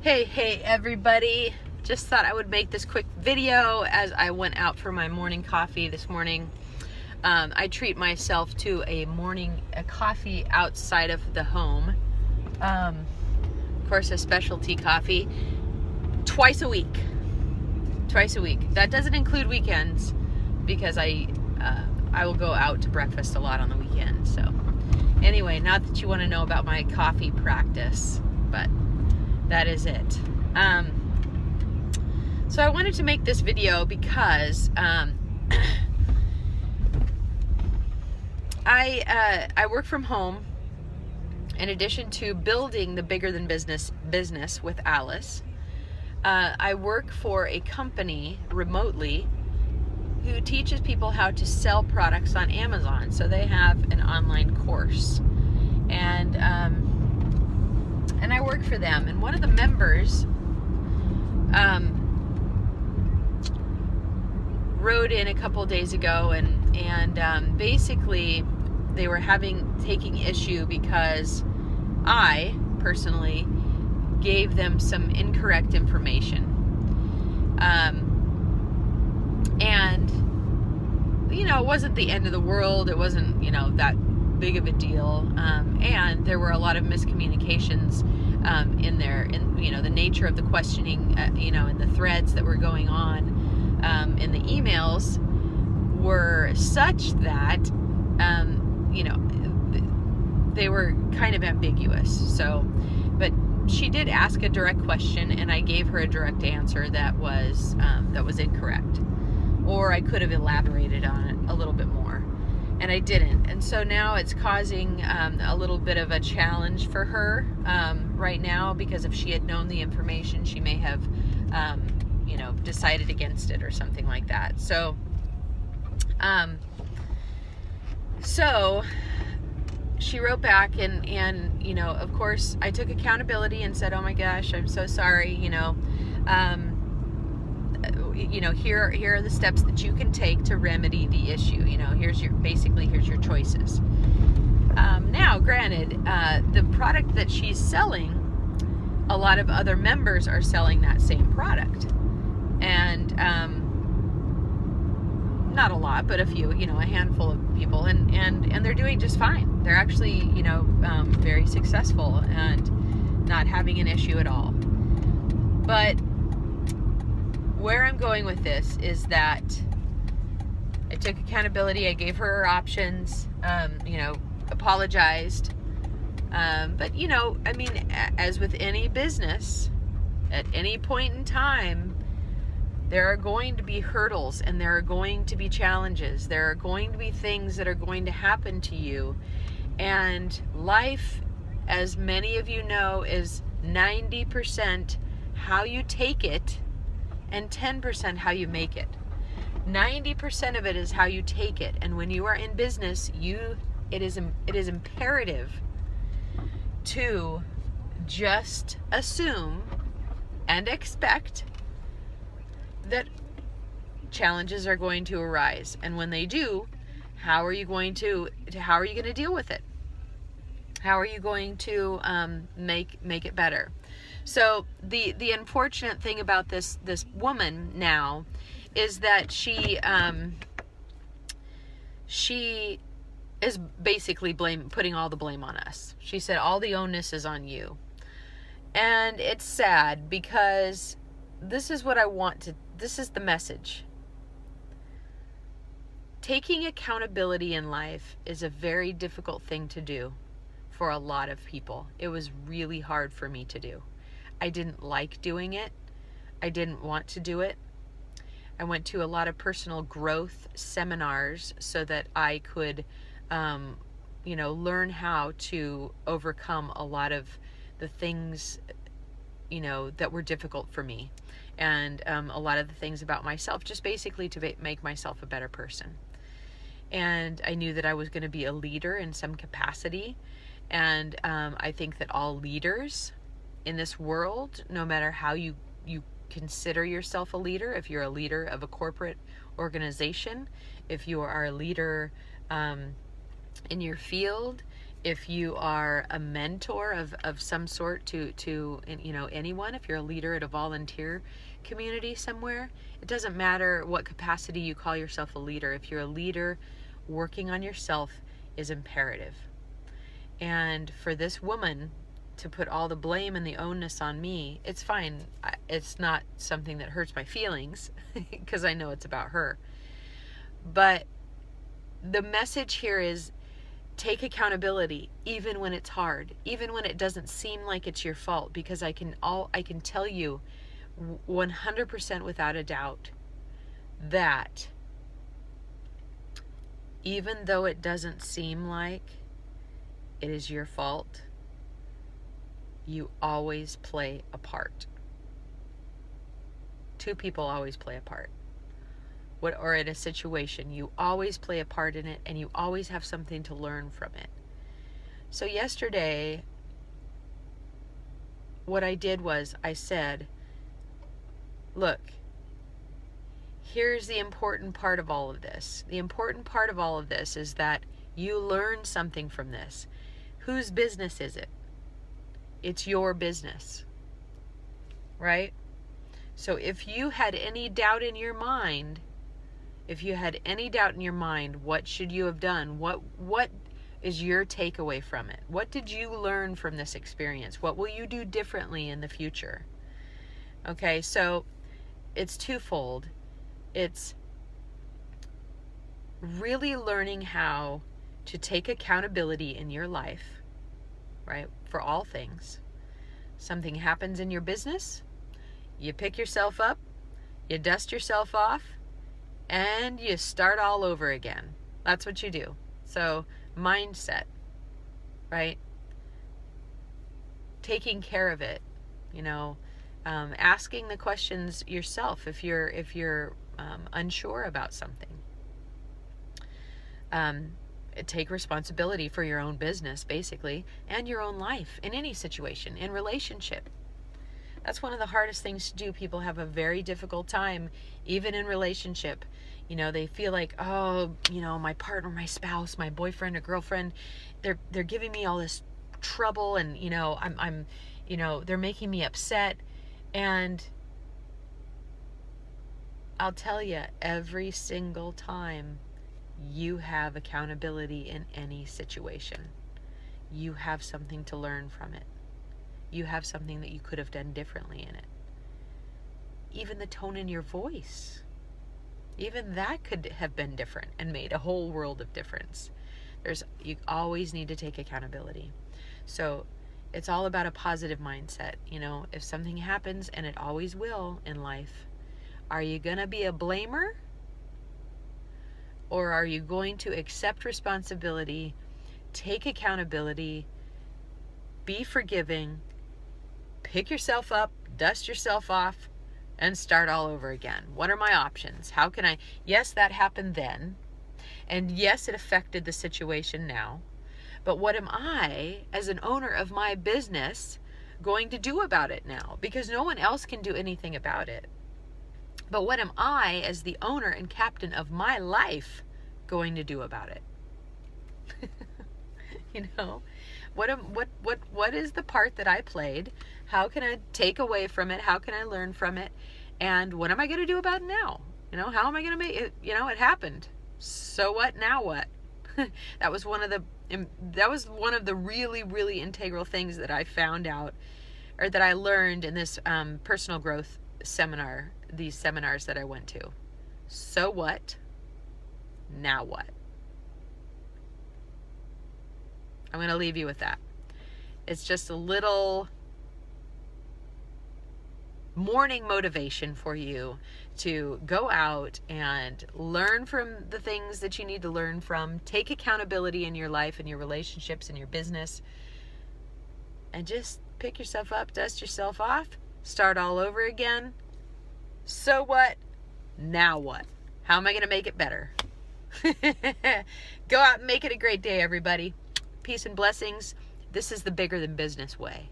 Hey everybody. Just thought I would make this quick video as I went out for my morning coffee this morning. I treat myself to a coffee outside of the home. Of course, a specialty coffee twice a week. That doesn't include weekends because I will go out to breakfast a lot on the weekend. So anyway, not that you want to know about my coffee practice, but that is it. So I wanted to make this video because I work from home. In addition to building the Bigger Than Business with Alice, I work for a company remotely who teaches people how to sell products on Amazon. So they have an online course, and I work for them. And one of the members wrote in a couple days ago, and basically they were taking issue because I personally gave them some incorrect information. And it wasn't the end of the world. It wasn't, that big of a deal. And there were a lot of miscommunications in there, in the nature of the questioning, and the threads that were going on in the emails were such that they were kind of ambiguous. So, but she did ask a direct question, and I gave her a direct answer that was incorrect, or I could have elaborated on it a little bit more, and I didn't. And so now it's causing a little bit of a challenge for her right now, because if she had known the information, she may have decided against it or something like that. So she wrote back, and of course I took accountability and said, oh my gosh, I'm so sorry, here are the steps that you can take to remedy the issue. Here's your choices. Now, granted, the product that she's selling, a lot of other members are selling that same product, and not a lot, but a few, a handful of people, and they're doing just fine. They're actually, very successful and not having an issue at all. But where I'm going with this is that I took accountability. I gave her her options, apologized. But, as with any business, at any point in time, there are going to be hurdles, and there are going to be challenges. There are going to be things that are going to happen to you. And life, as many of you know, is 90% how you take it and 10% how you make it. 90% of it is how you take it. And when you are in business, it is imperative to just assume and expect that challenges are going to arise, and when they do, how are you going to deal with it? How are you going to make it better? So the unfortunate thing about this woman now is that she is basically putting all the blame on us. She said all the onus is on you, and it's sad because this is the message. Taking accountability in life is a very difficult thing to do for a lot of people. It was really hard for me to do. I didn't like doing it. I didn't want to do it. I went to a lot of personal growth seminars so that I could, learn how to overcome a lot of the things, that were difficult for me. And a lot of the things about myself, just basically to make myself a better person. And I knew that I was going to be a leader in some capacity. And I think that all leaders in this world, no matter how you consider yourself a leader, if you're a leader of a corporate organization, if you are a leader in your field, if you are a mentor of some sort to anyone, if you're a leader at a volunteer community somewhere, it doesn't matter what capacity you call yourself a leader. If you're a leader, working on yourself is imperative. And for this woman to put all the blame and the onus on me, it's fine. It's not something that hurts my feelings because I know it's about her. But the message here is, take accountability even when it's hard, even when it doesn't seem like it's your fault, because I can tell you 100% without a doubt that even though it doesn't seem like it is your fault, you always play a part. Two people always play a part. Or in a situation, you always play a part in it, and you always have something to learn from it. So yesterday, what I did was I said, look, here's the important part of all of this. The important part of all of this is that you learn something from this. Whose business is it? It's your business, right? So if you had any doubt in your mind, what should you have done? What is your takeaway from it? What did you learn from this experience? What will you do differently in the future? Okay, so it's twofold. It's really learning how to take accountability in your life, right? For all things. Something happens in your business, you pick yourself up, you dust yourself off, and you start all over again. That's what you do. So, mindset, right? Taking care of it, asking the questions yourself if you're unsure about something. Take responsibility for your own business, basically, and your own life in any situation, in relationship. That's one of the hardest things to do. People have a very difficult time, even in relationship. They feel like, my partner, my spouse, my boyfriend or girlfriend, they're giving me all this trouble, and I'm they're making me upset. And I'll tell you, every single time you have accountability in any situation, you have something to learn from it. You have something that you could have done differently in it. Even the tone in your voice, even that could have been different and made a whole world of difference. You always need to take accountability. So it's all about a positive mindset. If something happens, and it always will in life, are you going to be a blamer? Or are you going to accept responsibility, take accountability, be forgiving, pick yourself up, dust yourself off, and start all over again? What are my options? How can I? Yes, that happened then. And yes, it affected the situation now. But what am I, as an owner of my business, going to do about it now? Because no one else can do anything about it. But what am I, as the owner and captain of my life, going to do about it? What is the part that I played? How can I take away from it? How can I learn from it? And what am I going to do about it now? How am I going to make it? It happened. So what? Now what? That was one of the really, really integral things that I found out, or that I learned in this personal growth seminar, these seminars that I went to. So what? Now what? I'm going to leave you with that. It's just a little morning motivation for you to go out and learn from the things that you need to learn from. Take accountability in your life and your relationships and your business. And just pick yourself up, dust yourself off, start all over again. So what? Now what? How am I going to make it better? Go out and make it a great day, everybody. Peace and blessings. This is the Bigger Than Business way.